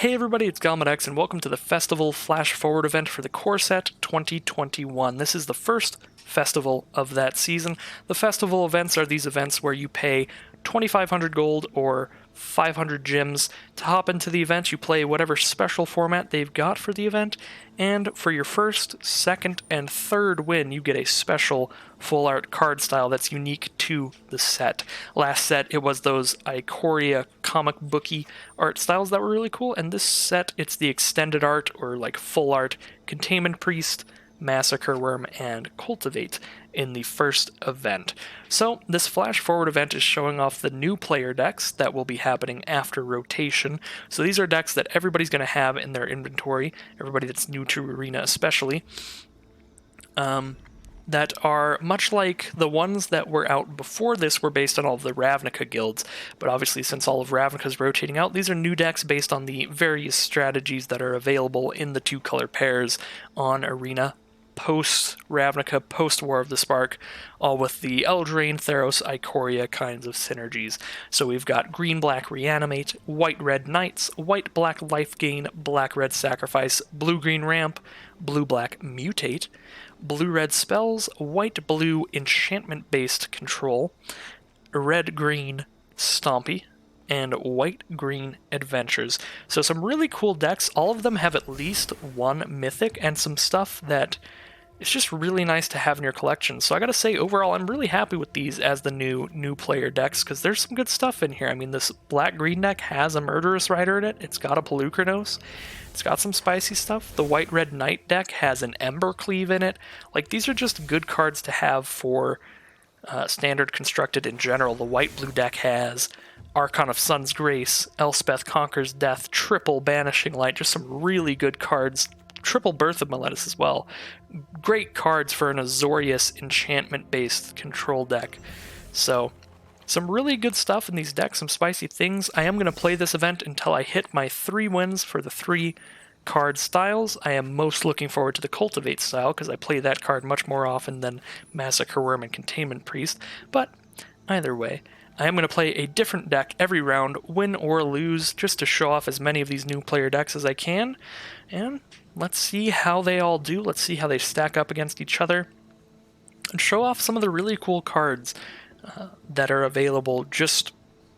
Hey everybody, it's Galmadex, and welcome to the Festival Flash Forward event for the Core Set 2021. This is the first festival of that season. The festival events are these events where you pay 2,500 gold or 500 gems to hop into the event. You play whatever special format they've got for the event, and for your first, second, and third win, you get a special full art card style that's unique to the set. Last set, it was those Ikoria comic booky art styles that were really cool, and this set, it's the extended art, or like full art, Containment Priest, Massacre Worm, and Cultivate in the first event. So this flash forward event is showing off the new player decks that will be happening after rotation. So these are decks that everybody's going to have in their inventory, everybody that's new to Arena especially, that are much like the ones that were out before this were based on all of the Ravnica guilds. But obviously, since all of Ravnica is rotating out, these are new decks based on the various strategies that are available in the two color pairs on Arena post-Ravnica, post-War of the Spark, all with the Eldraine, Theros, Ikoria kinds of synergies. So we've got green-black Reanimate, white-red Knights, white-black Life Gain, black-red Sacrifice, blue-green Ramp, blue-black Mutate, blue-red Spells, white-blue Enchantment-based Control, red-green Stompy, and white-green Adventures. So some really cool decks. All of them have at least one Mythic and some stuff that it's just really nice to have in your collection. So I gotta say, overall, I'm really happy with these as the new player decks, because there's some good stuff in here. I mean, this black-green deck has a Murderous Rider in it. It's got a Pelucranos. It's got some spicy stuff. The white-red Knight deck has an Embercleave in it. Like, these are just good cards to have for standard constructed in general. The white-blue deck has Archon of Sun's Grace, Elspeth Conquers Death, triple Banishing Light, just some really good cards. Triple Birth of Meletis as well. Great cards for an Azorius enchantment-based control deck. So, some really good stuff in these decks, some spicy things. I am going to play this event until I hit my 3 wins for the 3 card styles. I am most looking forward to the Cultivate style, because I play that card much more often than Massacre Worm and Containment Priest. But, either way, I am going to play a different deck every round, win or lose, just to show off as many of these new player decks as I can. And let's see how they all do. Let's see how they stack up against each other. And show off some of the really cool cards that are available just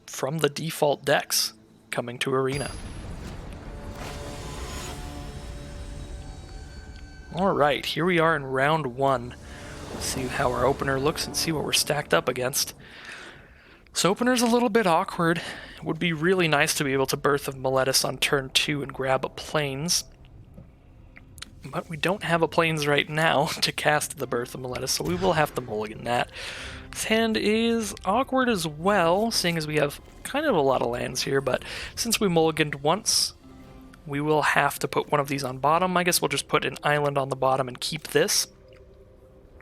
from the default decks coming to Arena. Alright, here we are in round 1. Let's see how our opener looks and see what we're stacked up against. So opener's a little bit awkward. It would be really nice to be able to Birth of Meletis on turn 2 and grab a Plains. But we don't have a Plains right now to cast the Birth of Meletis, so we will have to mulligan that. This hand is awkward as well, seeing as we have kind of a lot of lands here, but since we mulliganed once, we will have to put one of these on bottom. I guess we'll just put an island on the bottom and keep this.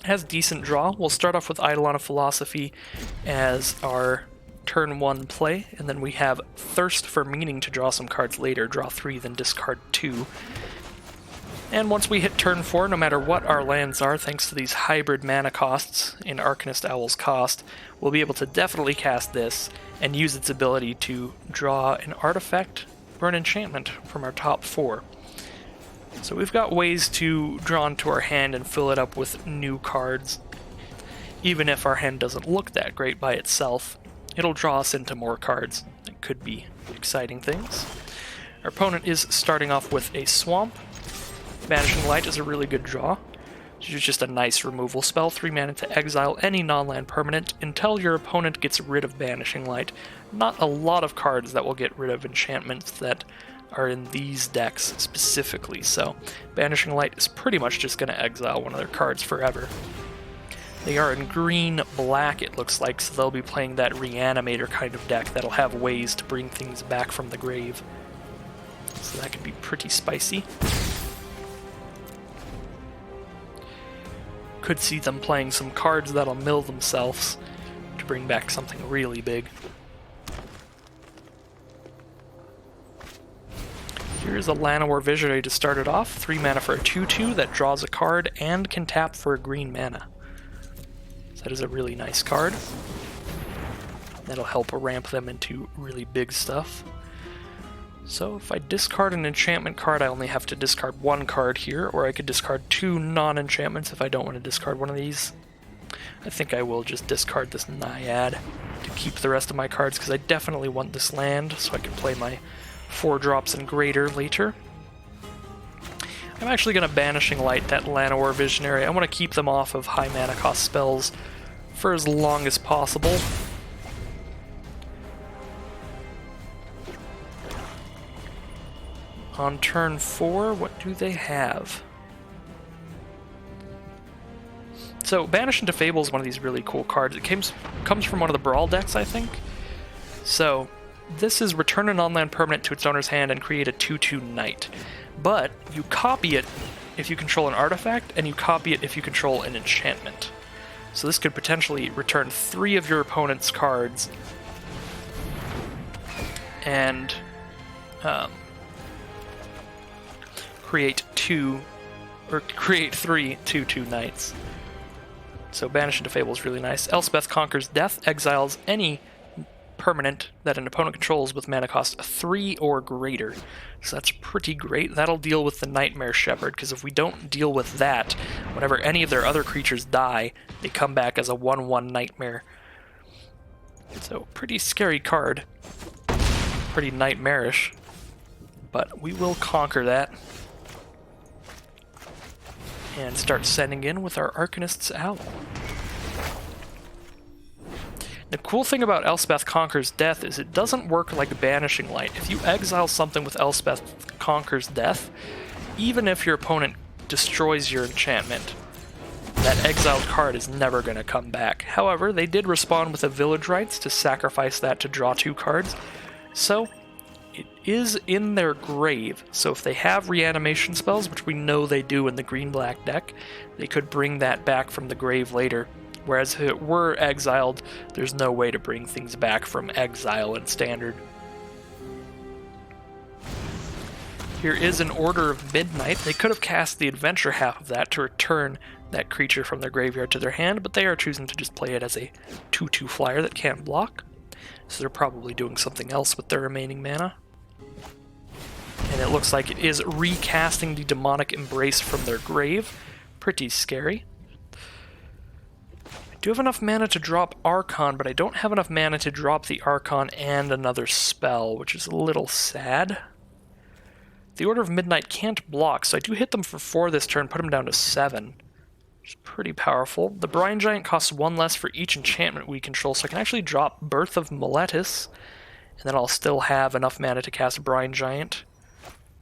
Has decent draw. We'll start off with Eidolon of Philosophy as our turn 1 play, and then we have Thirst for Meaning to draw some cards later. Draw 3, then discard 2. And once we hit turn 4, no matter what our lands are, thanks to these hybrid mana costs in Arcanist Owl's Cost, we'll be able to definitely cast this and use its ability to draw an artifact or an enchantment from our top 4. So we've got ways to draw into our hand and fill it up with new cards. Even if our hand doesn't look that great by itself, it'll draw us into more cards. It could be exciting things. Our opponent is starting off with a Swamp. Banishing Light is a really good draw. It's just a nice removal spell. 3 mana to exile any non-land permanent until your opponent gets rid of Banishing Light. Not a lot of cards that will get rid of enchantments that are in these decks specifically, so Banishing Light is pretty much just going to exile one of their cards forever. They are in green-black, it looks like, so they'll be playing that Reanimator kind of deck that'll have ways to bring things back from the grave. So that could be pretty spicy. Could see them playing some cards that'll mill themselves to bring back something really big. Here's a Llanowar Visionary to start it off. 3 mana for a 2/2 that draws a card and can tap for a green mana. So that is a really nice card. That'll help ramp them into really big stuff. So if I discard an enchantment card, I only have to discard one card here, or I could discard two non-enchantments if I don't want to discard one of these. I think I will just discard this Naiad to keep the rest of my cards, because I definitely want this land, so I can play my 4-drops and greater later. I'm actually going to Banishing Light that Llanowar Visionary. I want to keep them off of high mana cost spells for as long as possible. On turn 4, what do they have? So, Banish into Fable is one of these really cool cards. It comes from one of the Brawl decks, I think. So, this is return a non-land permanent to its owner's hand and create a 2/2 Knight. But, you copy it if you control an artifact, and you copy it if you control an enchantment. So this could potentially return 3 of your opponent's cards, and create 3 2/2 Knights. So Banish into Fable is really nice. Elspeth Conquers Death, exiles any permanent that an opponent controls with mana cost 3 or greater. So that's pretty great. That'll deal with the Nightmare Shepherd, because if we don't deal with that, whenever any of their other creatures die, they come back as a 1/1 Nightmare. So pretty scary card. Pretty nightmarish. But we will conquer that. And start sending in with our Arcanist's Owl. The cool thing about Elspeth Conquers Death is it doesn't work like Banishing Light. If you exile something with Elspeth Conquers Death, even if your opponent destroys your enchantment, that exiled card is never going to come back. However, they did respond with a Village Rites to sacrifice that to draw 2 cards, so it is in their grave. So if they have reanimation spells, which we know they do in the green-black deck, they could bring that back from the grave later. Whereas if it were exiled, there's no way to bring things back from exile in Standard. Here is an Order of Midnight. They could have cast the adventure half of that to return that creature from their graveyard to their hand, but they are choosing to just play it as a 2/2 flyer that can't block. So they're probably doing something else with their remaining mana. And it looks like it is recasting the Demonic Embrace from their grave. Pretty scary. I do have enough mana to drop Archon, but I don't have enough mana to drop the Archon and another spell, which is a little sad. The Order of Midnight can't block, so I do hit them for 4 this turn, put them down to 7. Which is pretty powerful. The Brine Giant costs 1 less for each enchantment we control, so I can actually drop Birth of Meletis, and then I'll still have enough mana to cast Brine Giant.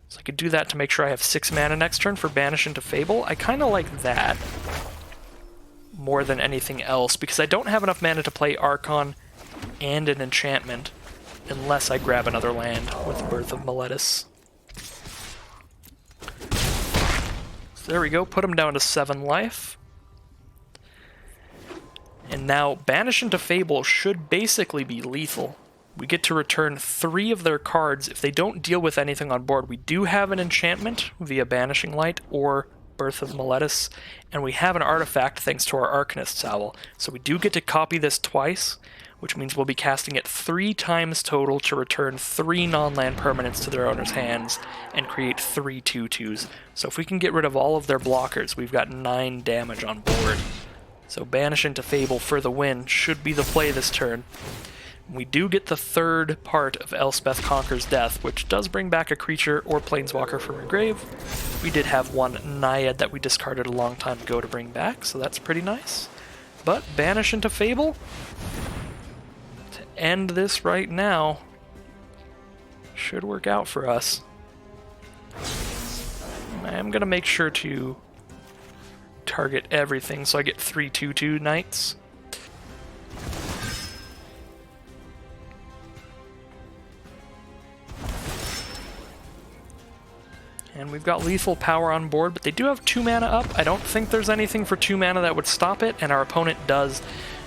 So I could do that to make sure I have 6 mana next turn for Banish into Fable. I kind of like that more than anything else, because I don't have enough mana to play Archon and an enchantment unless I grab another land with Birth of Meletis. So there we go, put them down to 7 life. And now Banish into Fable should basically be lethal. We get to return 3 of their cards. If they don't deal with anything on board, we do have an enchantment via Banishing Light or Birth of Meletis, and we have an artifact thanks to our Arcanist's Owl. So we do get to copy this twice, which means we'll be casting it 3 times total to return 3 non-land permanents to their owner's hands and create 3 2/2s. So if we can get rid of all of their blockers, we've got 9 damage on board. So Banish into Fable for the win should be the play this turn. We do get the 3rd part of Elspeth Conquers Death, which does bring back a creature or planeswalker from her grave. We did have 1 Naiad that we discarded a long time ago to bring back, so that's pretty nice. But Banish into Fable, to end this right now, should work out for us. I am going to make sure to target everything, so I get 3 2/2 Knights. And we've got lethal power on board, but they do have 2 mana up. I don't think there's anything for 2 mana that would stop it, and our opponent does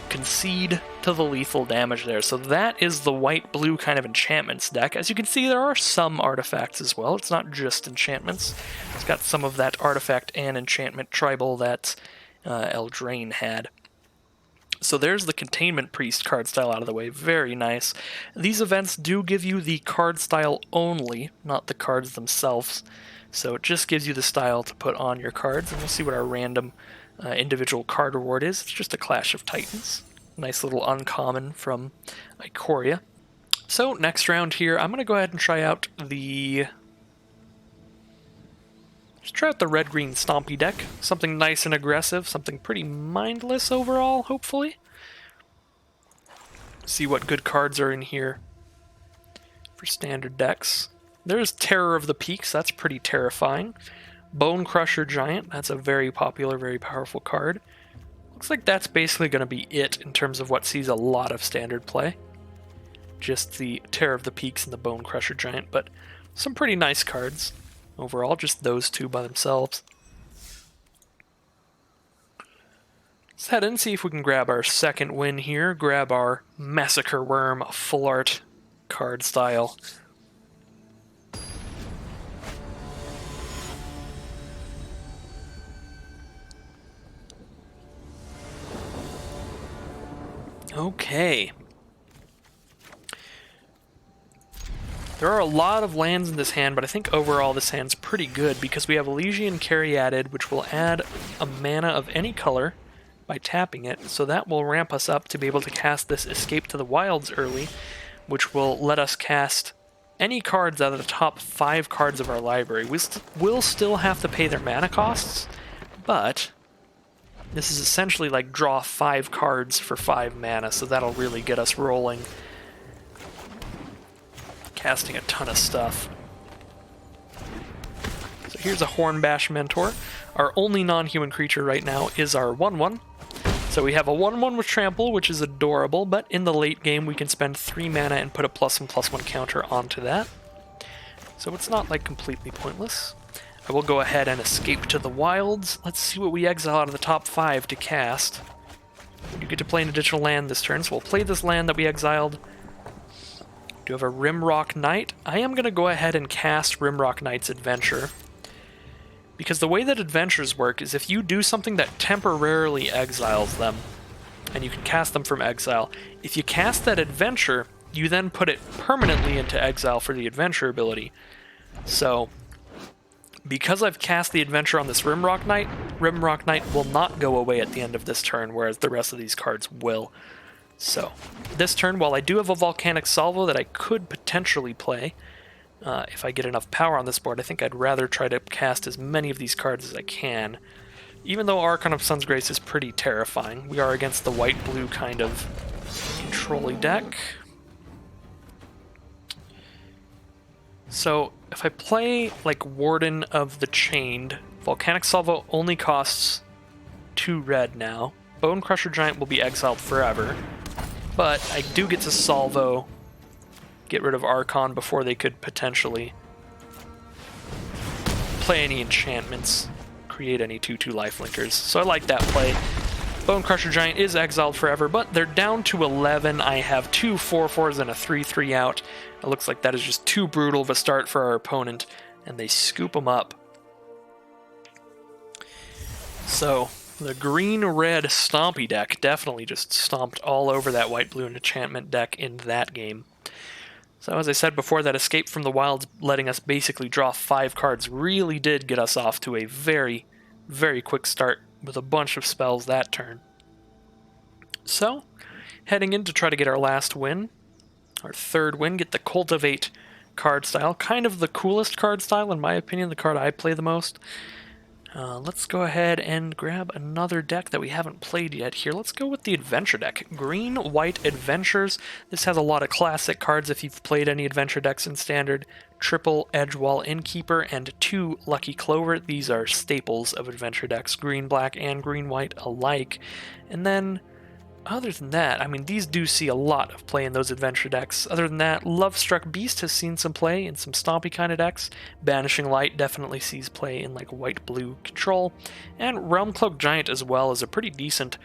concede to the lethal damage there. So that is the white-blue kind of enchantments deck. As you can see, there are some artifacts as well. It's not just enchantments. It's got some of that artifact and enchantment tribal that Eldraine had. So there's the Containment Priest card style out of the way. Very nice. These events do give you the card style only, not the cards themselves. So it just gives you the style to put on your cards, and we'll see what our random individual card reward is. It's just a Clash of Titans. Nice little uncommon from Ikoria. So next round here, I'm going to go ahead and try out the... Just try out the red-green Stompy deck. Something nice and aggressive, something pretty mindless overall, hopefully. See what good cards are in here for standard decks. There's Terror of the Peaks, that's pretty terrifying. Bone Crusher Giant, that's a very popular, very powerful card. Looks like that's basically going to be it in terms of what sees a lot of standard play. Just the Terror of the Peaks and the Bone Crusher Giant, but some pretty nice cards. Overall, just those two by themselves. Let's head in and see if we can grab our second win here. Grab our Massacre Worm full art card style. Okay. There are a lot of lands in this hand, but I think overall this hand's pretty good because we have Elysian Caryatid, which will add a mana of any color by tapping it, so that will ramp us up to be able to cast this Escape to the Wilds early, which will let us cast any cards out of the top 5 cards of our library. We'll still have to pay their mana costs, but this is essentially like draw 5 cards for 5 mana, so that'll really get us rolling. Casting a ton of stuff. So here's a Hornbash Mentor. Our only non-human creature right now is our 1/1. So we have a 1/1 with Trample, which is adorable, but in the late game we can spend 3 mana and put a +1/+1 counter onto that. So it's not like completely pointless. I will go ahead and Escape to the Wilds. Let's see what we exile out of the top 5 to cast. You get to play an additional land this turn, so we'll play this land that we exiled. Do have a Rimrock Knight. I am going to go ahead and cast Rimrock Knight's Adventure. Because the way that adventures work is if you do something that temporarily exiles them, and you can cast them from exile, if you cast that adventure, you then put it permanently into exile for the adventure ability. So, because I've cast the adventure on this Rimrock Knight will not go away at the end of this turn, whereas the rest of these cards will. So, this turn, while I do have a Volcanic Salvo that I could potentially play, if I get enough power on this board, I think I'd rather try to cast as many of these cards as I can. Even though Archon of Sun's Grace is pretty terrifying, we are against the white-blue kind of control-y deck. So, if I play, like, Warden of the Chained, Volcanic Salvo only costs 2 red now. Bone Crusher Giant will be exiled forever. But I do get to Salvo, get rid of Archon before they could potentially play any enchantments, create any 2/2 lifelinkers. So I like that play. Bone Crusher Giant is exiled forever, but they're down to 11. I have 2 4/4s and a 3/3 out. It looks like that is just too brutal of a start for our opponent, and they scoop them up. So the green-red Stompy deck definitely just stomped all over that white-blue enchantment deck in that game. So as I said before, that Escape from the Wilds letting us basically draw 5 cards really did get us off to a very, very quick start with a bunch of spells that turn. So, heading in to try to get our last win, our third win, get the Cultivate card style. Kind of the coolest card style, in my opinion, the card I play the most. Let's go ahead and grab another deck that we haven't played yet here. Let's go with the Adventure deck. Green-White Adventures. This has a lot of classic cards if you've played any Adventure decks in Standard. Triple Edgewall Innkeeper and 2 Lucky Clover. These are staples of Adventure decks, green-black and green-white alike. And then, other than that, I mean, these do see a lot of play in those Adventure decks. Other than that, Lovestruck Beast has seen some play in some stompy kind of decks. Banishing Light definitely sees play in like white-blue control. And Realmcloak Giant as well is a pretty decent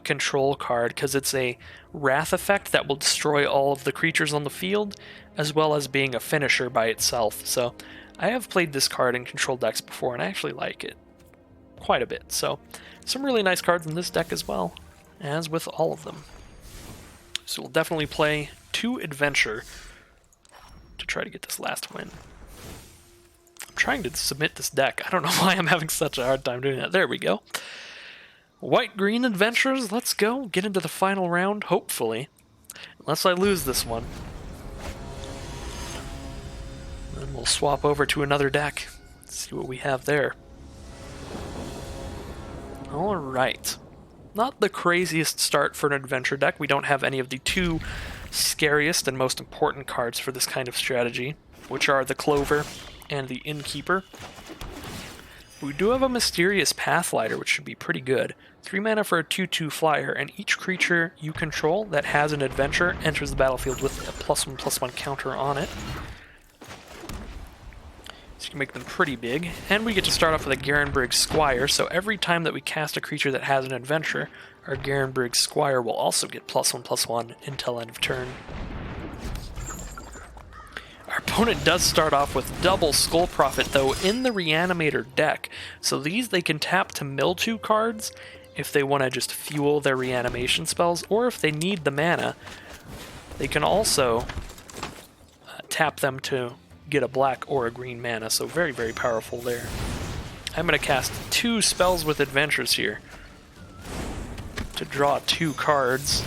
control card because it's a wrath effect that will destroy all of the creatures on the field, as well as being a finisher by itself. So I have played this card in control decks before, and I actually like it quite a bit. So some really nice cards in this deck as well. as with all of them. So we'll definitely play 2 Adventure to try to get this last win. I'm trying to submit this deck. I don't know why I'm having such a hard time doing that. There we go. White-green Adventures, let's go. Get into the final round, hopefully. Unless I lose this one. Then we'll swap over to another deck. See what we have there. Alright. Not the craziest start for an adventure deck. We don't have any of the 2 scariest and most important cards for this kind of strategy, which are the Clover and the Innkeeper. We do have a Mysterious Pathlighter, which should be pretty good. 3 mana for a 2/2 flyer, and each creature you control that has an adventure enters the battlefield with a +1/+1 counter on it. So you can make them pretty big. And we get to start off with a Garenbrig Squire, so every time that we cast a creature that has an adventure, our Garenbrig Squire will also get +1/+1 until end of turn. Our opponent does start off with double Skull Prophet, though, in the Reanimator deck. So these they can tap to mill 2 cards if they want to just fuel their reanimation spells, or if they need the mana, they can also tap them to get a black or a green mana, so very, very powerful there. I'm going to cast 2 spells with adventures here to draw 2 cards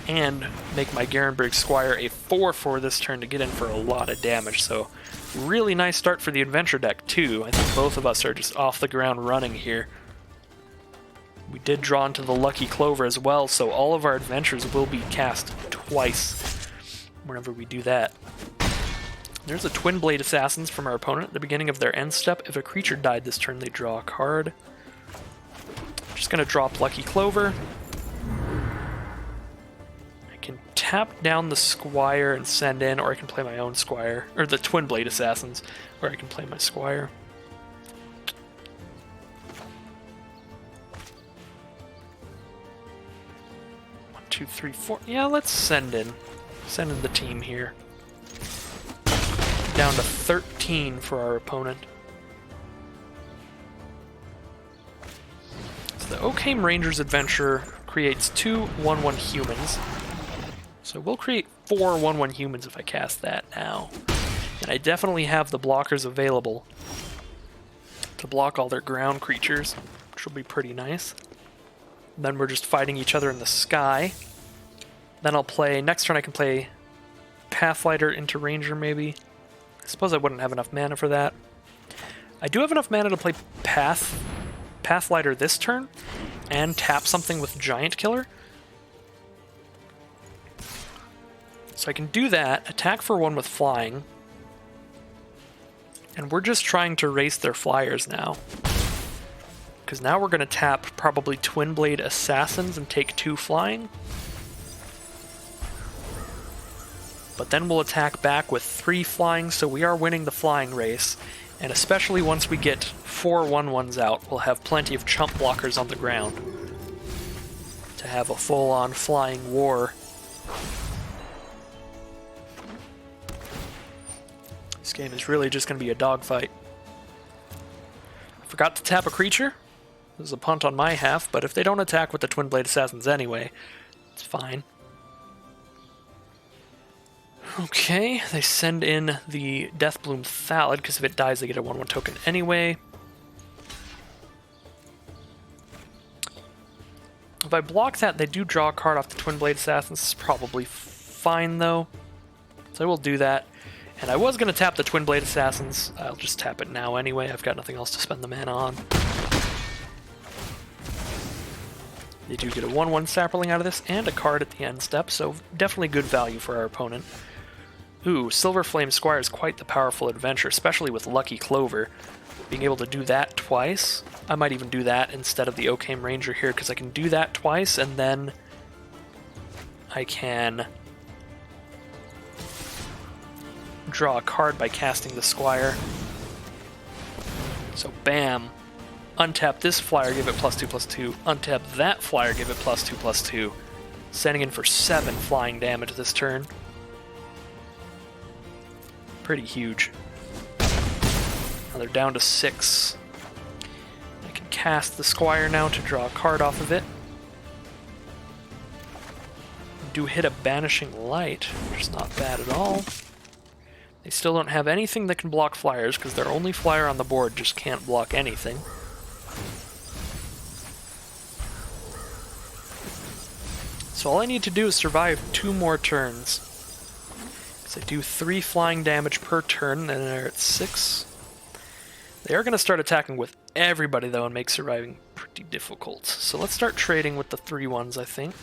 and make my Garenbrig Squire a 4/4 this turn to get in for a lot of damage, so really nice start for the adventure deck too. I think both of us are just off the ground running here. We did draw into the Lucky Clover as well, so all of our adventures will be cast twice whenever we do that. There's a Twin Blade Assassins from our opponent at the beginning of their end step. If a creature died this turn, they draw a card. I'm just going to drop Lucky Clover. I can tap down the Squire and send in, or I can play my own Squire, or the Twin Blade Assassins, or I can play my Squire. 1, 2, 3, 4. Yeah, let's send in. Send in the team here. Down to 13 for our opponent. So the Oakham Rangers Adventure creates 2 1/1 humans. So we'll create 4 1/1 humans if I cast that now. And I definitely have the blockers available to block all their ground creatures, which will be pretty nice. And then we're just fighting each other in the sky. Then I'll play, next turn I can play Pathlighter into Ranger maybe. I suppose I wouldn't have enough mana for that. I do have enough mana to play Pathlighter this turn and tap something with Giant Killer. So I can do that, attack for 1 with flying, and we're just trying to race their flyers now. Because now we're going to tap probably Twin Blade Assassins and take 2 flying. But then we'll attack back with 3 flying, so we are winning the flying race. And especially once we get 4 1/1s out, we'll have plenty of chump blockers on the ground to have a full-on flying war. This game is really just going to be a dogfight. I forgot to tap a creature. This is a punt on my half, but if they don't attack with the Twin Blade Assassins anyway, it's fine. Okay, they send in the Deathbloom Thallid, because if it dies they get a 1/1 token anyway. If I block that, they do draw a card off the Twin Blade Assassins. It's probably fine though, so I will do that. And I was going to tap the Twin Blade Assassins. I'll just tap it now anyway. I've got nothing else to spend the mana on. They do get a 1/1 Sapperling out of this, and a card at the end step, so definitely good value for our opponent. Ooh, Silver Flame Squire is quite the powerful adventure, especially with Lucky Clover. Being able to do that twice. I might even do that instead of the Oakham Ranger here, because I can do that twice, and then I can draw a card by casting the Squire. So bam. Untap this flyer, give it +2/+2. Untap that flyer, give it +2/+2. Sending in for 7 flying damage this turn. Pretty huge. Now they're down to 6. I can cast the Squire now to draw a card off of it. do hit a Banishing Light, which is not bad at all. They still don't have anything that can block flyers, because their only flyer on the board just can't block anything. So all I need to do is survive 2 more turns. Because I do 3 flying damage per turn, and they're at 6. They are going to start attacking with everybody, though, and make surviving pretty difficult. So let's start trading with the 3/1s, I think.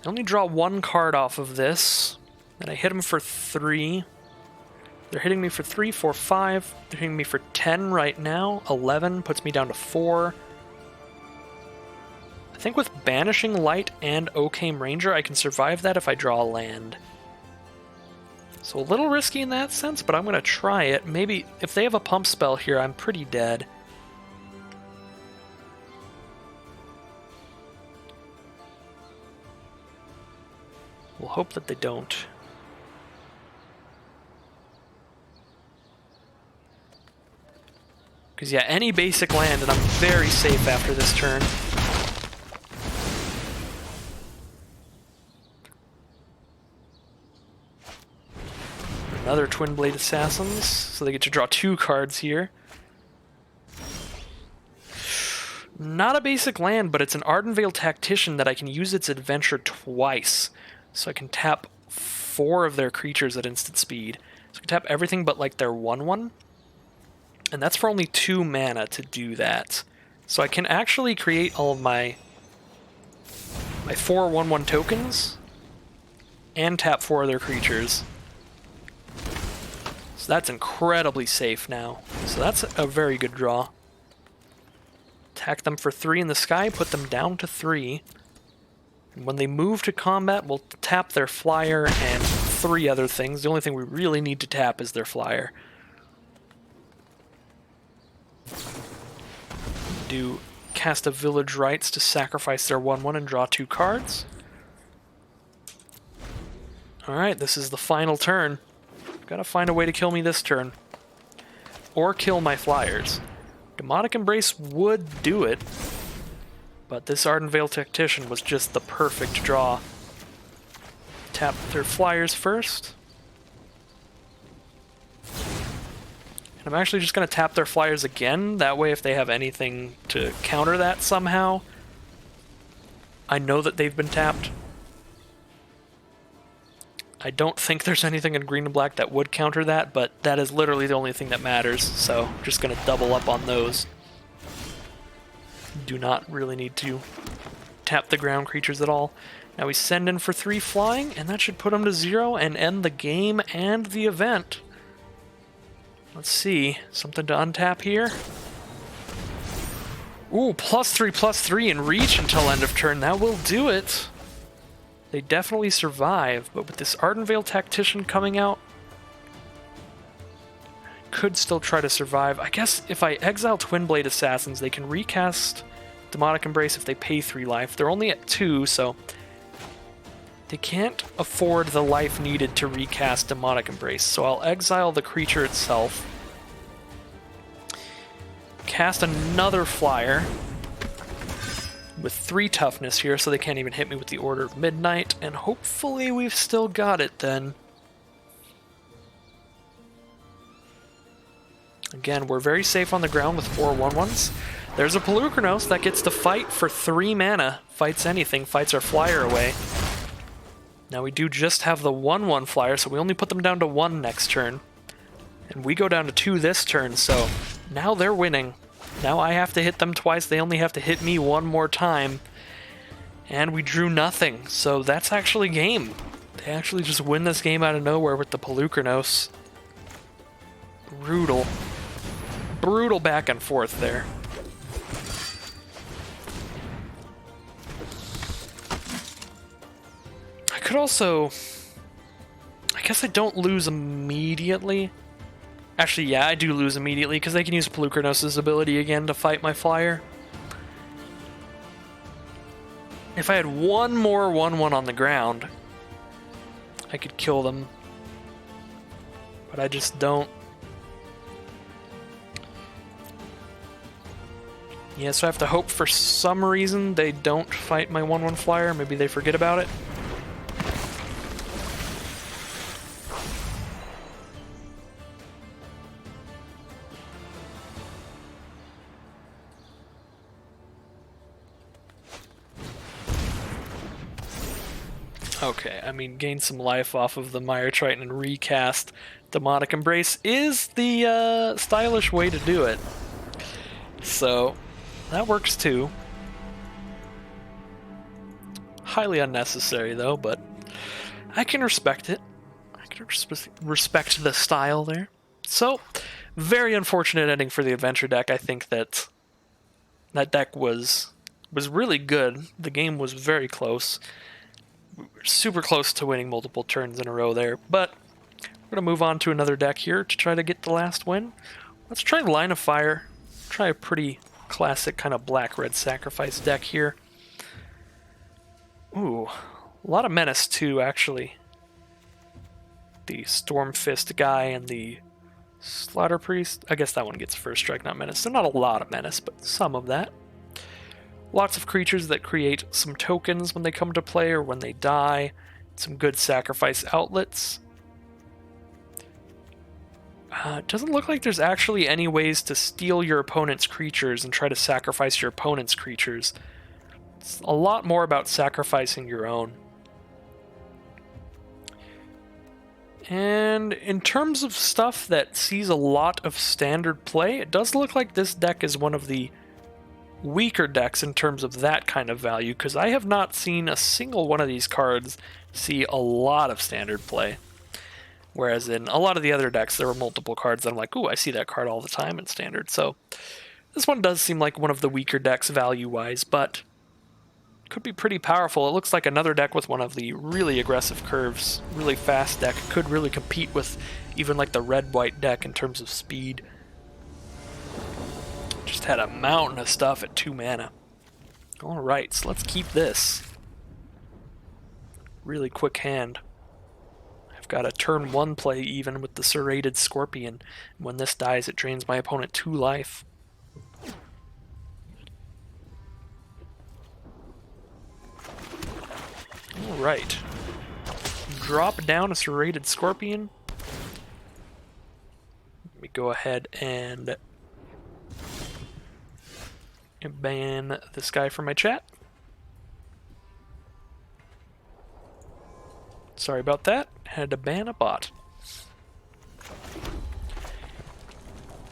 I only draw 1 card off of this, and I hit them for 3. They're hitting me for 3, 4, 5. They're hitting me for 10 right now. 11 puts me down to 4. I think with Banishing Light and Occam Ranger, I can survive that if I draw a land. So a little risky in that sense, but I'm going to try it. Maybe if they have a pump spell here, I'm pretty dead. We'll hope that they don't. Because yeah, any basic land and I'm very safe after this turn. Another Twin Blade Assassins, so they get to draw 2 cards here. Not a basic land, but it's an Ardenvale Tactician that I can use its adventure twice. So I can tap 4 of their creatures at instant speed. So I can tap everything but like their 1/1. And that's for only 2 mana to do that. So I can actually create all of my 4 1/1 tokens and tap 4 of their creatures. So that's incredibly safe now. So that's a very good draw. Attack them for 3 in the sky, put them down to 3. And when they move to combat, we'll tap their flyer and 3 other things. The only thing we really need to tap is their flyer. Do cast a Village Rites to sacrifice their 1/1 and draw 2 cards. Alright, this is the final turn. Gotta find a way to kill me this turn. Or kill my flyers. Demonic Embrace would do it, but this Ardenvale Tactician was just the perfect draw. Tap their flyers first. And I'm actually just going to tap their flyers again. That way, if they have anything to counter that somehow, I know that they've been tapped. I don't think there's anything in green and black that would counter that, but that is literally the only thing that matters, so I'm just going to double up on those. Do not really need to tap the ground creatures at all. Now we send in for 3 flying, and that should put them to 0 and end the game and the event. Let's see, something to untap here. Ooh, +3/+3 and reach until end of turn. That will do it. They definitely survive, but with this Ardenvale Tactician coming out, I could still try to survive. I guess if I exile Twin Blade Assassins, they can recast Demonic Embrace if they pay 3 life. They're only at 2, so they can't afford the life needed to recast Demonic Embrace. So I'll exile the creature itself, cast another flyer with 3 toughness here, so they can't even hit me with the Order of Midnight, and hopefully we've still got it then. Again, we're very safe on the ground with 4 1/1s. There's a Pelucranos that gets to fight for 3 mana. Fights anything, fights our flyer away. Now we do just have the 1/1 flyer, so we only put them down to 1 next turn. And we go down to 2 this turn, so now they're winning. Now I have to hit them twice, they only have to hit me 1 more time. And we drew nothing, so that's actually game. They actually just win this game out of nowhere with the Pelucranos. Brutal. Brutal back and forth there. I could also... I guess I don't lose immediately. Actually, yeah, I do lose immediately, because they can use Pelucranos' ability again to fight my flyer. If I had 1 more 1/1 on the ground, I could kill them. But I just don't. Yeah, so I have to hope for some reason they don't fight my 1/1 flyer. Maybe they forget about it. Okay, I mean, gain some life off of the Mire Triton and recast Demonic Embrace is the stylish way to do it. So, that works too. Highly unnecessary though, but I can respect it. I can respect the style there. So, very unfortunate ending for the adventure deck. I think that deck was really good. The game was very close. We were super close to winning multiple turns in a row there, but we're going to move on to another deck here to try to get the last win. Let's try Line of Fire. Try a pretty classic kind of black-red sacrifice deck here. Ooh, a lot of menace too, actually. The Stormfist guy and the Slaughter Priest. I guess that one gets first strike, not menace. So not a lot of menace, but some of that. Lots of creatures that create some tokens when they come to play or when they die. Some good sacrifice outlets. It doesn't look like there's actually any ways to steal your opponent's creatures and try to sacrifice your opponent's creatures. It's a lot more about sacrificing your own. And in terms of stuff that sees a lot of standard play, it does look like this deck is one of the weaker decks in terms of that kind of value, because I have not seen a single one of these cards see a lot of standard play. Whereas in a lot of the other decks, there were multiple cards that I'm like, ooh, I see that card all the time in standard. So this one does seem like one of the weaker decks value-wise, but could be pretty powerful. It looks like another deck with one of the really aggressive curves, really fast deck, could really compete with even like the red-white deck in terms of speed. Just had a mountain of stuff at 2 mana. Alright, so let's keep this. Really quick hand. I've got a turn 1 play even with the Serrated Scorpion. When this dies, it drains my opponent 2 life. Alright. Drop down a Serrated Scorpion. Let me go ahead and ban this guy from my chat. Sorry about that. Had to ban a bot.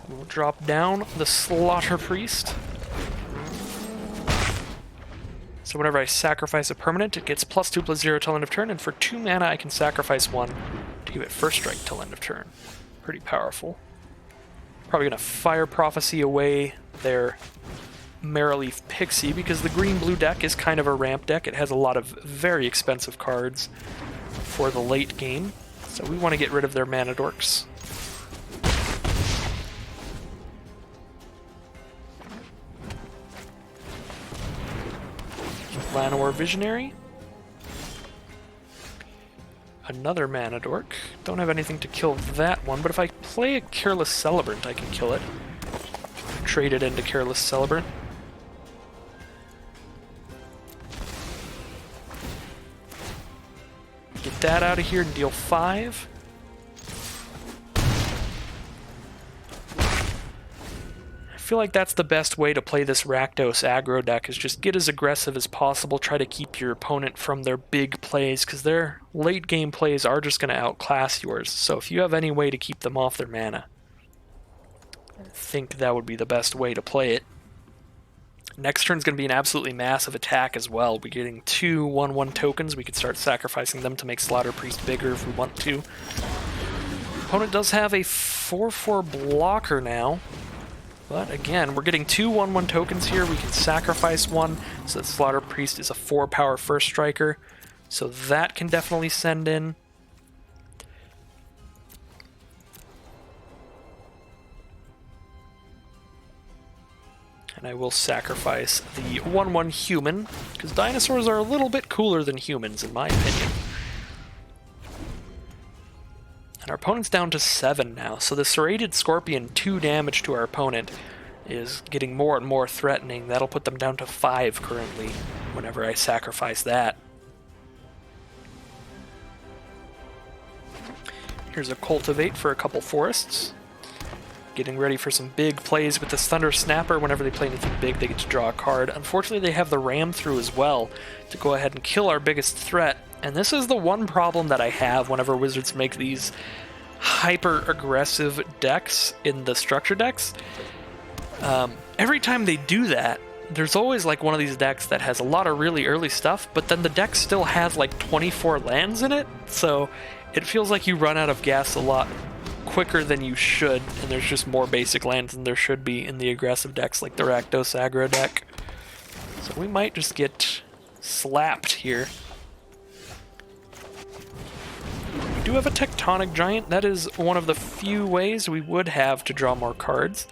We'll drop down the Slaughter Priest. So whenever I sacrifice a permanent, it gets +2/+0 till end of turn, and for 2 mana I can sacrifice 1 to give it first strike till end of turn. Pretty powerful. Probably going to Fire Prophecy away their Marrowleaf Pixie, because the green-blue deck is kind of a ramp deck. It has a lot of very expensive cards for the late game, so we want to get rid of their mana dorks. Llanowar Visionary. Another mana dork. Don't have anything to kill that one, but if I play a Careless Celebrant, I can kill it. Trade it into Careless Celebrant. Get that out of here and deal 5. I feel like that's the best way to play this Rakdos aggro deck, is just get as aggressive as possible, try to keep your opponent from their big plays, because their late game plays are just going to outclass yours. So if you have any way to keep them off their mana, I think that would be the best way to play it. Next turn's going to be an absolutely massive attack as well. We're getting 2 1/1 tokens. We could start sacrificing them to make Slaughter Priest bigger if we want to. Opponent does have a 4/4 blocker now. But again, we're getting 2 1/1 tokens here. We can sacrifice 1, so that Slaughter Priest is a 4-power first striker. So that can definitely send in. And I will sacrifice the 1/1 human, because dinosaurs are a little bit cooler than humans, in my opinion. And our opponent's down to 7 now, so the Serrated Scorpion, 2 damage to our opponent, is getting more and more threatening. That'll put them down to 5 currently whenever I sacrifice that. Here's a Cultivate for a couple forests. Getting ready for some big plays with this Thunder Snapper. Whenever they play anything big, they get to draw a card. Unfortunately, they have the Ram through as well to go ahead and kill our biggest threat. And this is the one problem that I have whenever Wizards make these hyper-aggressive decks in the structure decks. Every time they do that, there's always like one of these decks that has a lot of really early stuff, but then the deck still has like 24 lands in it, so it feels like you run out of gas a lot quicker than you should, and there's just more basic lands than there should be in the aggressive decks like the Rakdos aggro deck. So we might just get slapped here. We do have a Tectonic Giant. That is one of the few ways we would have to draw more cards.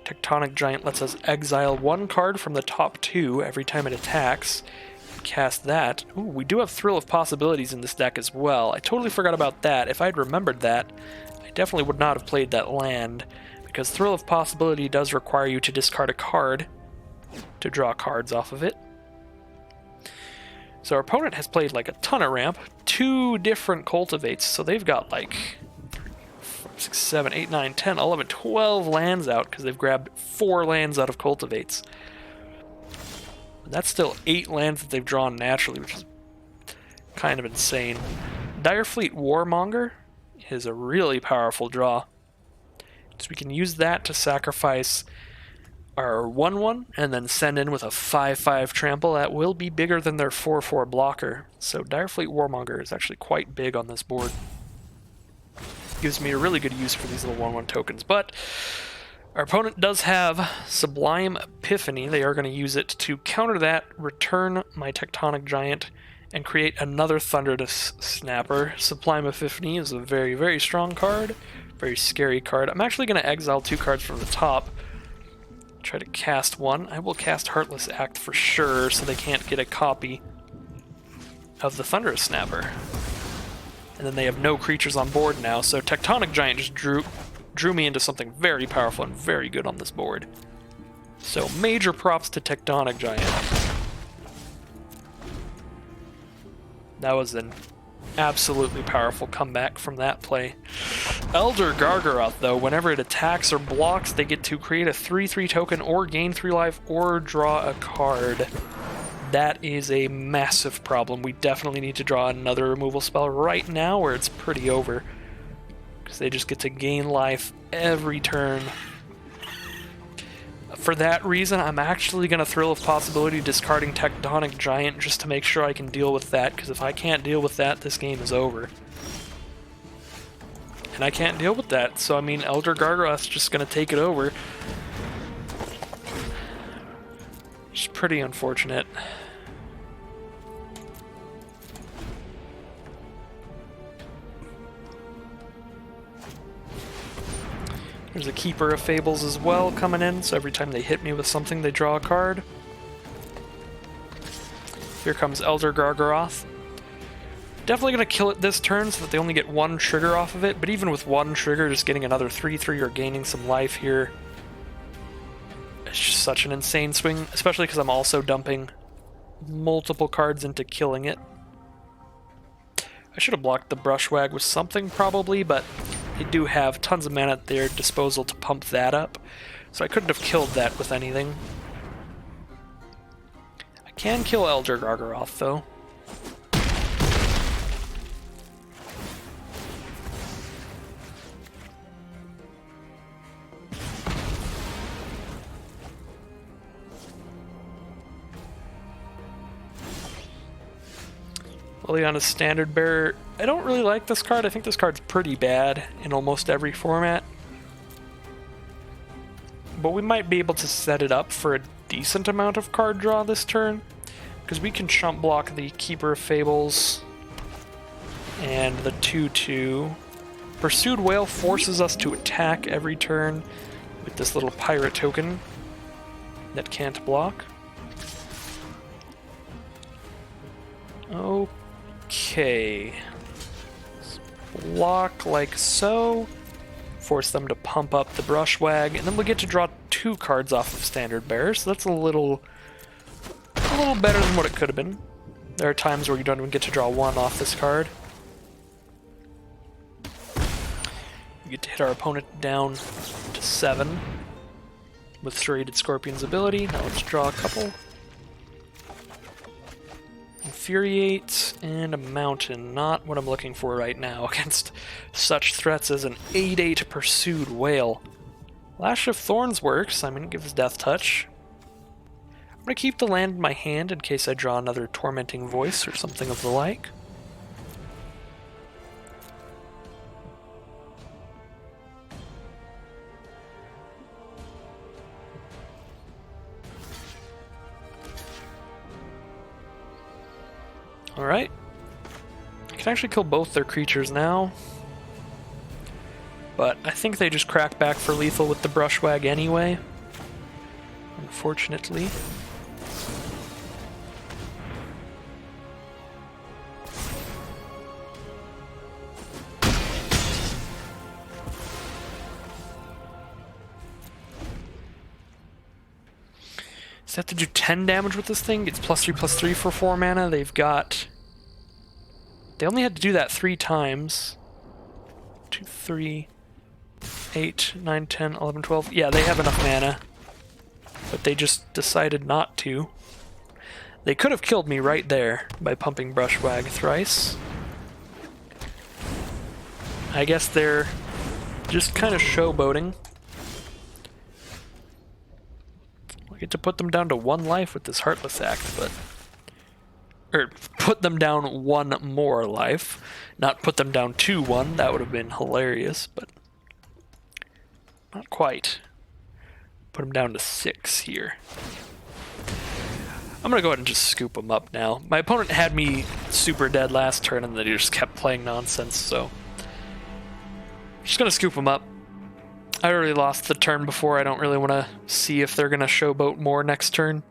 Tectonic Giant lets us exile 1 card from the top 2 every time it attacks. Cast that. Ooh, we do have Thrill of Possibilities in this deck as well. I totally forgot about that. If I'd remembered that, I definitely would not have played that land, because Thrill of Possibility does require you to discard a card to draw cards off of it. So our opponent has played like a ton of ramp, 2 different Cultivates, so they've got like 6, 7, 8, 9, 10, 11, 12 lands out because they've grabbed 4 lands out of Cultivates. That's still 8 lands that they've drawn naturally, which is kind of insane. Direfleet Warmonger is a really powerful draw. So we can use that to sacrifice our 1/1 and then send in with a 5/5 trample. That will be bigger than their 4/4 blocker. So Direfleet Warmonger is actually quite big on this board. Gives me a really good use for these little 1/1 tokens, but our opponent does have Sublime Epiphany. They are going to use it to counter that, return my Tectonic Giant, and create another Thunderous Snapper. Sublime Epiphany is a very, very strong card, very scary card. I'm actually going to exile 2 cards from the top, try to cast 1. I will cast Heartless Act for sure, so they can't get a copy of the Thunderous Snapper. And then they have no creatures on board now, so Tectonic Giant just drew me into something very powerful and very good on this board. So major props to Tectonic Giant. That was an absolutely powerful comeback from that play. Elder Gargaroth, though, whenever it attacks or blocks, they get to create a 3/3 token or gain 3 life or draw a card. That is a massive problem. We definitely need to draw another removal spell right now, or it's pretty over. Because they just get to gain life every turn. For that reason, I'm actually going to Thrill of Possibility, discarding Tectonic Giant just to make sure I can deal with that, because if I can't deal with that, this game is over. And I can't deal with that, so I mean, Elder Gargaroth's just going to take it over. It's pretty unfortunate. There's a Keeper of Fables as well coming in, so every time they hit me with something, they draw a card. Here comes Elder Gargaroth. Definitely going to kill it this turn so that they only get 1 trigger off of it, but even with 1 trigger, just getting another 3/3 or gaining some life here. It's just such an insane swing, especially because I'm also dumping multiple cards into killing it. I should have blocked the Brushwag with something probably, but they do have tons of mana at their disposal to pump that up, so I couldn't have killed that with anything. I can kill Elder Gargaroth, though. Liliana's Standard Bearer. I don't really like this card. I think this card's pretty bad in almost every format. But we might be able to set it up for a decent amount of card draw this turn, because we can chump block the Keeper of Fables and the 2/2. Pursued Whale forces us to attack every turn with this little pirate token that can't block. Okay. Block like so. Force them to pump up the Brushwag, and then we'll get to draw 2 cards off of Standard Bearer, so that's a little better than what it could have been. There are times where you don't even get to draw 1 off this card. We get to hit our opponent down to 7 with Serrated Scorpion's ability. Now let's draw a couple. Infuriate and a Mountain. Not what I'm looking for right now against such threats as an 8/8 Pursued Whale. Lash of Thorns works. I mean, it gives Death Touch. I'm going to keep the land in my hand in case I draw another Tormenting Voice or something of the like. Alright. I can actually kill both their creatures now. But I think they just crack back for lethal with the Brushwag anyway. Unfortunately. So I have to do 10 damage with this thing. It's +3/+3 for 4 mana. They've got... They only had to do that 3 times. 2, 3, 8, 9, 10, 11, 12. Yeah, they have enough mana. But they just decided not to. They could have killed me right there by pumping Brushwag thrice. I guess they're just kind of showboating. I get to put them down to 1 life with this Heartless Act, but... Or put them down 1 more life. Not put them down to 1, that would have been hilarious, but... Not quite. Put them down to 6 here. I'm gonna go ahead and just scoop them up now. My opponent had me super dead last turn and then he just kept playing nonsense, so... Just gonna scoop them up. I already lost the turn before. I don't really want to see if they're going to showboat more next turn,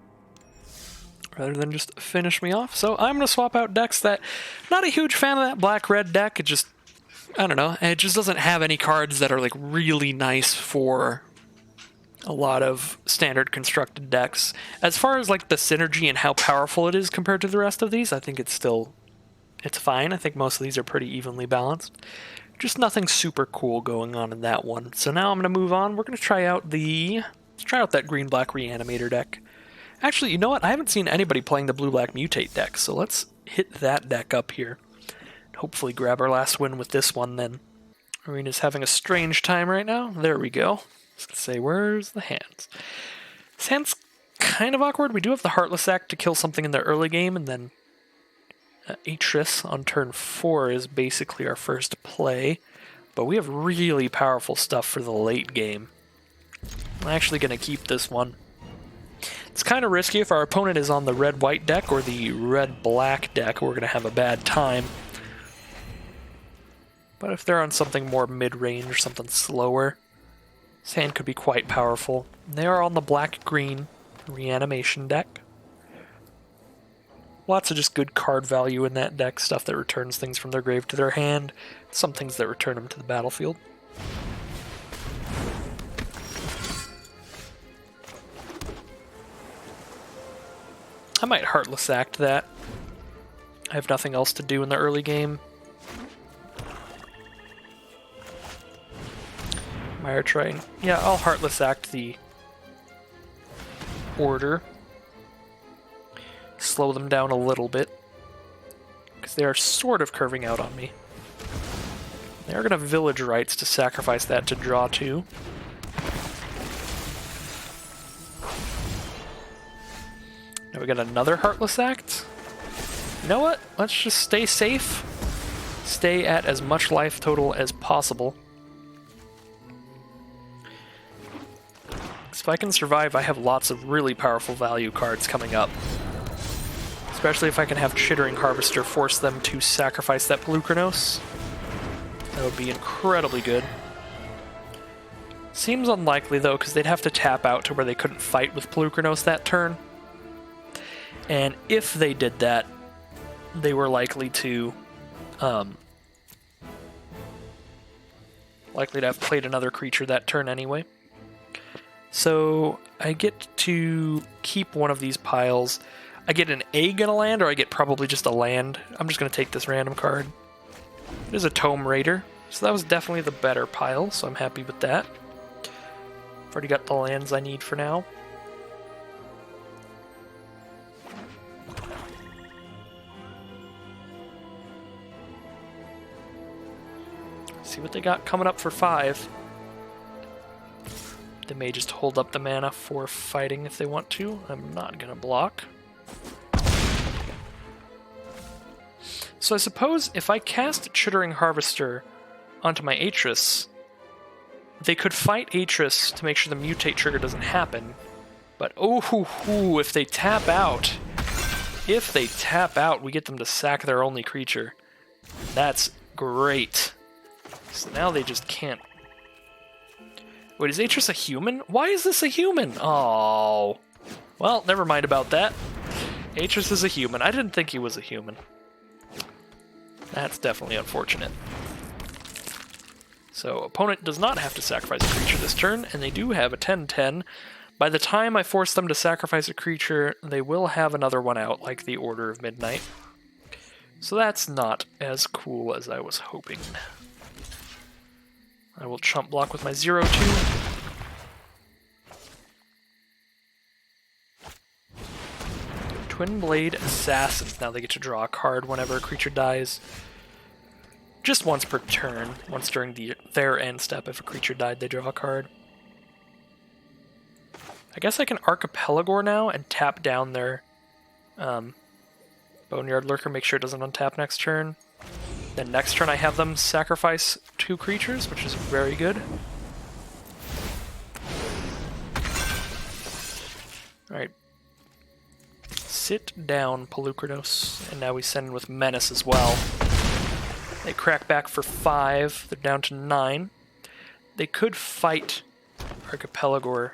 rather than just finish me off. So I'm going to swap out decks that... Not a huge fan of that black-red deck. It just... I don't know. It just doesn't have any cards that are like really nice for a lot of standard constructed decks. As far as like the synergy and how powerful it is compared to the rest of these, I think it's still... It's fine. I think most of these are pretty evenly balanced. Just nothing super cool going on in that one. So now I'm going to move on. We're going to try out the... Let's try out that green-black Reanimator deck. Actually, you know what? I haven't seen anybody playing the blue-black Mutate deck, so let's hit that deck up here. Hopefully grab our last win with this one, then. Arena's having a strange time right now. There we go. I was going to say, where's the hands? This hand's kind of awkward. We do have the Heartless Act to kill something in the early game, and then... Atris on turn 4 is basically our first play, but we have really powerful stuff for the late game. I'm actually going to keep this one. It's kind of risky if our opponent is on the red-white deck or the red-black deck, we're going to have a bad time. But if they're on something more mid-range, something slower, this hand could be quite powerful. They are on the black-green Reanimation deck. Lots of just good card value in that deck, stuff that returns things from their grave to their hand, some things that return them to the battlefield. I might Heartless Act that. I have nothing else to do in the early game. Mire Train. Yeah, I'll Heartless Act the Order. Slow them down a little bit, because they are sort of curving out on me. They are going to have Village Rites to sacrifice that to draw 2. Now we got another Heartless Act. You know what? Let's just stay safe. Stay at as much life total as possible. So if I can survive, I have lots of really powerful value cards coming up. Especially if I can have Chittering Harvester force them to sacrifice that Pelucranos. That would be incredibly good. Seems unlikely though, because they'd have to tap out to where they couldn't fight with Pelucranos that turn. And if they did that, they were likely to Likely to have played another creature that turn anyway. So I get to keep one of these piles. I get an egg and a land, or I get probably just a land. I'm just going to take this random card. It is a Tome Raider, so that was definitely the better pile, so I'm happy with that. I've already got the lands I need for now. See what they got coming up for 5. They may just hold up the mana for fighting if they want to. I'm not going to block. So I suppose if I cast Chittering Harvester onto my Atris, they could fight Atris to make sure the mutate trigger doesn't happen. But if they tap out, we get them to sack their only creature. That's great. So now they just can't. Wait, is Atris a human? Why is this a human? Oh. Well, never mind about that. Atris is a human. I didn't think he was a human. That's definitely unfortunate. So, opponent does not have to sacrifice a creature this turn, and they do have a 10/10. By the time I force them to sacrifice a creature, they will have another one out, like the Order of Midnight. So that's not as cool as I was hoping. I will chump block with my 0/2. Twin Blade Assassins. Now they get to draw a card whenever a creature dies. Just once per turn. Once during their end step. If a creature died, they draw a card. I guess I can Archipelago now and tap down their Boneyard Lurker, make sure it doesn't untap next turn. Then next turn I have them sacrifice 2 creatures, which is very good. Alright. Sit down, Pelucranos. And now we send in with Menace as well. They crack back for 5. They're down to 9. They could fight Archipelago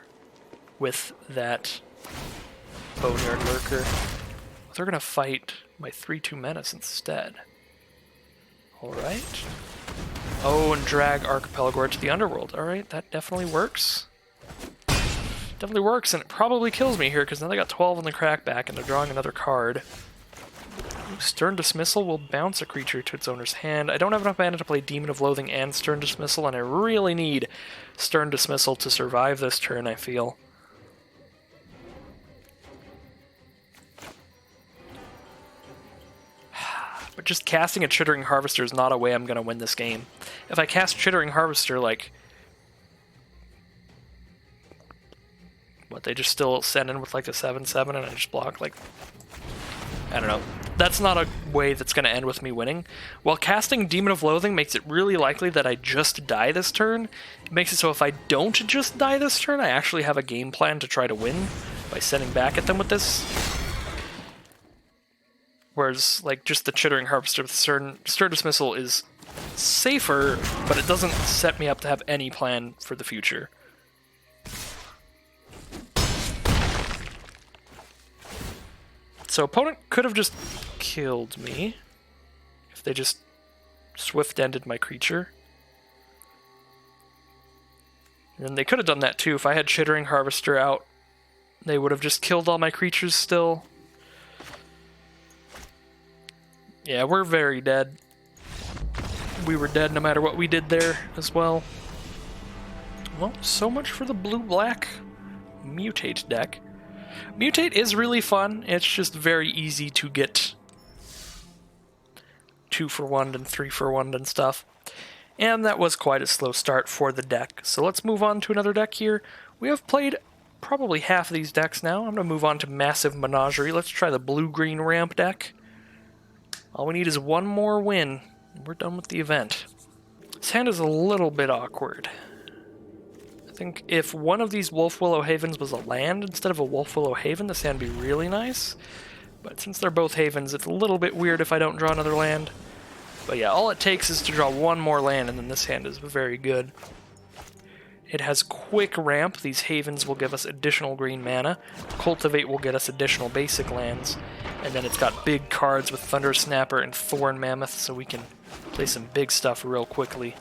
with that Boneyard Lurker. They're going to fight my 3/2 Menace instead. Alright. Oh, and drag Archipelago to the Underworld. Alright, that definitely works. Definitely works, and it probably kills me here, because now they got 12 on the crackback, and they're drawing another card. Stern Dismissal will bounce a creature to its owner's hand. I don't have enough mana to play Demon of Loathing and Stern Dismissal, and I really need Stern Dismissal to survive this turn, I feel. But just casting a Chittering Harvester is not a way I'm going to win this game. If I cast Chittering Harvester, like... What, they just still send in with like the 7/7 and I just block, like... I don't know. That's not a way that's going to end with me winning. While casting Demon of Loathing makes it really likely that I just die this turn, it makes it so if I don't just die this turn, I actually have a game plan to try to win by sending back at them with this. Whereas, like, just the Chittering Harvester with Stern Dismissal is safer, but it doesn't set me up to have any plan for the future. So opponent could have just killed me if they just swift-ended my creature. And they could have done that too. If I had Chittering Harvester out, they would have just killed all my creatures still. Yeah, we're very dead. We were dead no matter what we did there as well. Well, so much for the blue-black Mutate deck. Mutate is really fun. It's just very easy to get 2-for-1 and 3-for-1 and stuff. And that was quite a slow start for the deck. So let's move on to another deck here. We have played probably half of these decks now. I'm going to move on to Massive Menagerie. Let's try the blue-green ramp deck. All we need is one more win, and we're done with the event. This hand is a little bit awkward. I think if one of these Wolfwillow Havens was a land instead of a Wolfwillow Haven, this hand would be really nice. But since they're both Havens, it's a little bit weird if I don't draw another land. But yeah, all it takes is to draw one more land, and then this hand is very good. It has quick ramp. These Havens will give us additional green mana. Cultivate will get us additional basic lands. And then it's got big cards with Thunder Snapper and Thorn Mammoth, so we can play some big stuff real quickly.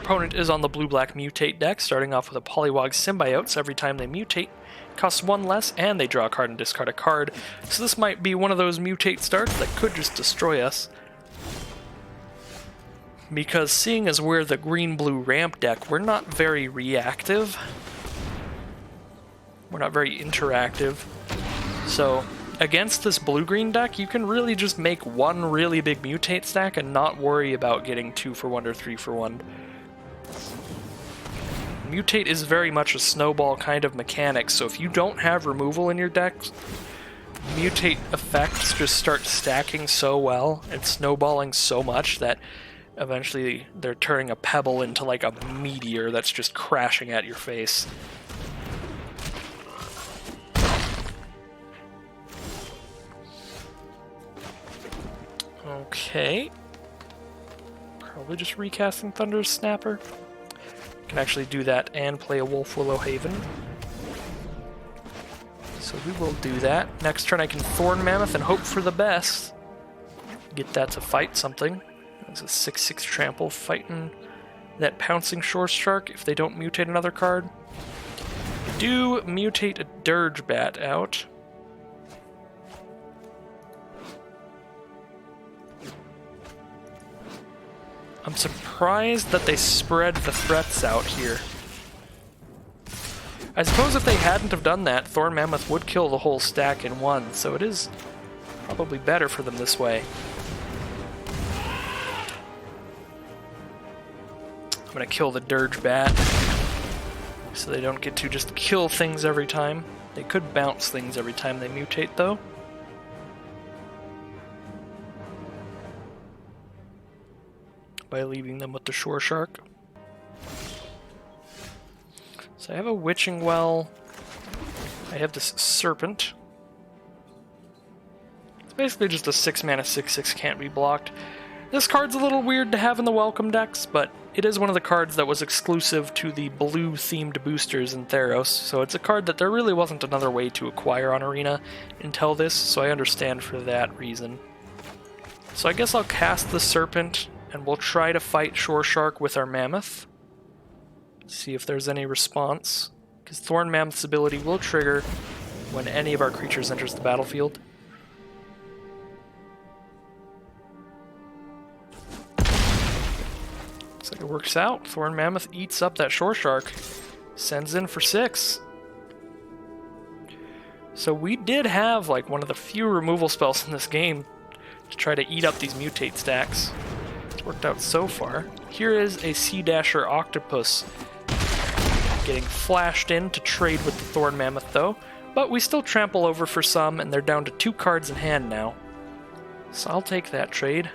opponent is on the blue-black mutate deck, starting off with a Polywog Symbiote, so every time they mutate, it costs 1 less, and they draw a card and discard a card. So this might be one of those mutate starts that could just destroy us. Because seeing as we're the green-blue ramp deck, we're not very reactive. We're not very interactive. So against this blue-green deck, you can really just make one really big mutate stack and not worry about getting 2 for 1 or 3 for 1. Mutate is very much a snowball kind of mechanic, so if you don't have removal in your deck, mutate effects just start stacking so well and snowballing so much that eventually they're turning a pebble into like a meteor that's just crashing at your face. Okay. Probably just recasting Thunder's Snapper. Can actually do that and play a Wolf Willow Haven. So we will do that. Next turn I can Thorn Mammoth and hope for the best. Get that to fight something. It's a 6/6 trample fighting that Pouncing Shore Shark if they don't mutate another card. Do mutate a Dirge Bat out. I'm surprised that they spread the threats out here. I suppose if they hadn't have done that, Thorn Mammoth would kill the whole stack in one, so it is probably better for them this way. I'm gonna kill the Dirge Bat, so they don't get to just kill things every time. They could bounce things every time they mutate, though. By leaving them with the Shore Shark. So I have a Witching Well. I have this Serpent. It's basically just a 6-mana 6/6 can't be blocked. This card's a little weird to have in the welcome decks, but it is one of the cards that was exclusive to the blue-themed boosters in Theros, so it's a card that there really wasn't another way to acquire on Arena until this, so I understand for that reason. So I guess I'll cast the Serpent, and we'll try to fight Shore Shark with our Mammoth. See if there's any response, because Thorn Mammoth's ability will trigger when any of our creatures enters the battlefield. Looks like it works out. Thorn Mammoth eats up that Shore Shark, sends in for 6. So we did have like one of the few removal spells in this game to try to eat up these mutate stacks. It's worked out so far. Here is a Sea Dasher Octopus getting flashed in to trade with the Thorn Mammoth though, but we still trample over for some and they're down to 2 cards in hand now. So I'll take that trade.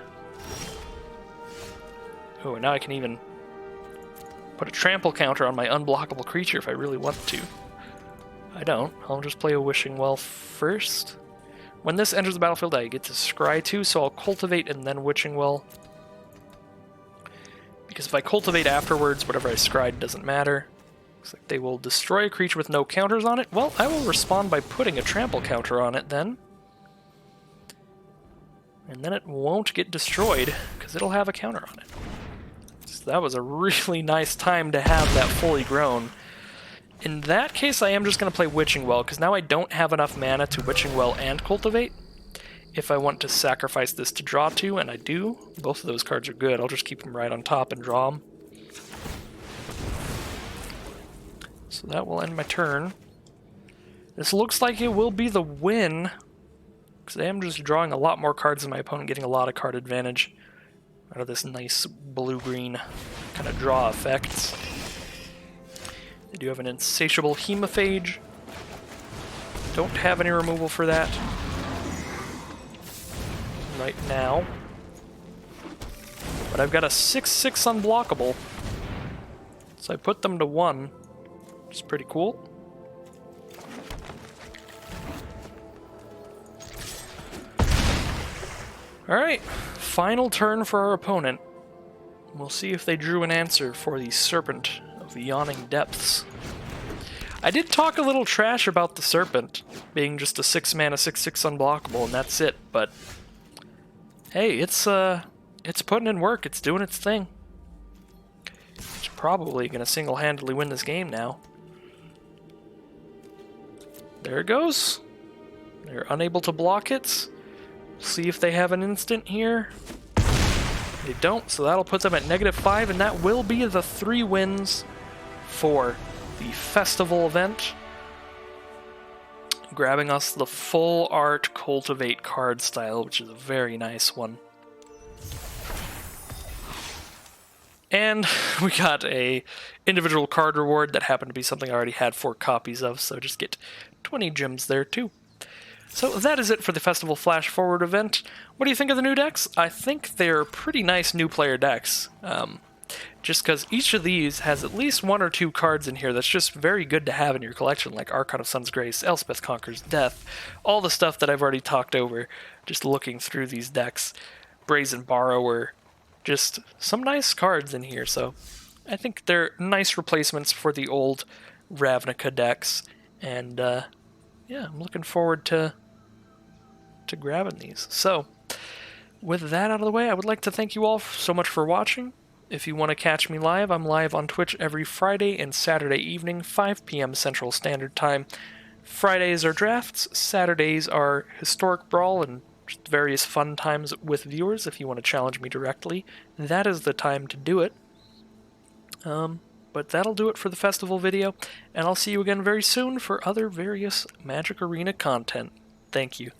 Oh, and now I can even put a trample counter on my unblockable creature if I really want to. I don't. I'll just play a Wishing Well first. When this enters the battlefield, I get to scry 2, so I'll cultivate and then Witching Well. Because if I cultivate afterwards, whatever I scried doesn't matter. Looks like they will destroy a creature with no counters on it. Well, I will respond by putting a trample counter on it then. And then it won't get destroyed, because it'll have a counter on it. So that was a really nice time to have that fully grown. In that case, I am just going to play Witching Well, because now I don't have enough mana to Witching Well and Cultivate. If I want to sacrifice this to draw 2, and I do, both of those cards are good. I'll just keep them right on top and draw them. So that will end my turn. This looks like it will be the win, because I am just drawing a lot more cards than my opponent, getting a lot of card advantage out of this nice blue-green kind of draw effects. They do have an Insatiable Hemophage. Don't have any removal for that right now. But I've got a 6/6 unblockable. So I put them to 1. Which is pretty cool. Alright, final turn for our opponent. We'll see if they drew an answer for the Serpent of the Yawning Depths. I did talk a little trash about the Serpent being just a 6-mana 6/6 unblockable and that's it, but hey, it's putting in work, it's doing its thing. probably going to single-handedly win this game now. There it goes. They're unable to block it. See if they have an instant here. They don't, so that'll put them at -5, and that will be the 3 wins for the festival event. Grabbing us the full art Cultivate card style, which is a very nice one. And we got a individual card reward that happened to be something I already had 4 copies of, so just get 20 gems there too. So that is it for the Festival Flash Forward event. What do you think of the new decks? I think they're pretty nice new player decks. Just because each of these has at least 1 or 2 cards in here that's just very good to have in your collection, like Archon of Sun's Grace, Elspeth Conquers Death, all the stuff that I've already talked over just looking through these decks. Brazen Borrower, just some nice cards in here, so I think they're nice replacements for the old Ravnica decks, and yeah, I'm looking forward to grabbing these. So, with that out of the way, I would like to thank you all so much for watching. If you want to catch me live, I'm live on Twitch every Friday and Saturday evening, 5 p.m. Central Standard Time. Fridays are drafts, Saturdays are Historic Brawl, and just various fun times with viewers. If you want to challenge me directly, that is the time to do it. But that'll do it for the festival video, and I'll see you again very soon for other various Magic Arena content. Thank you.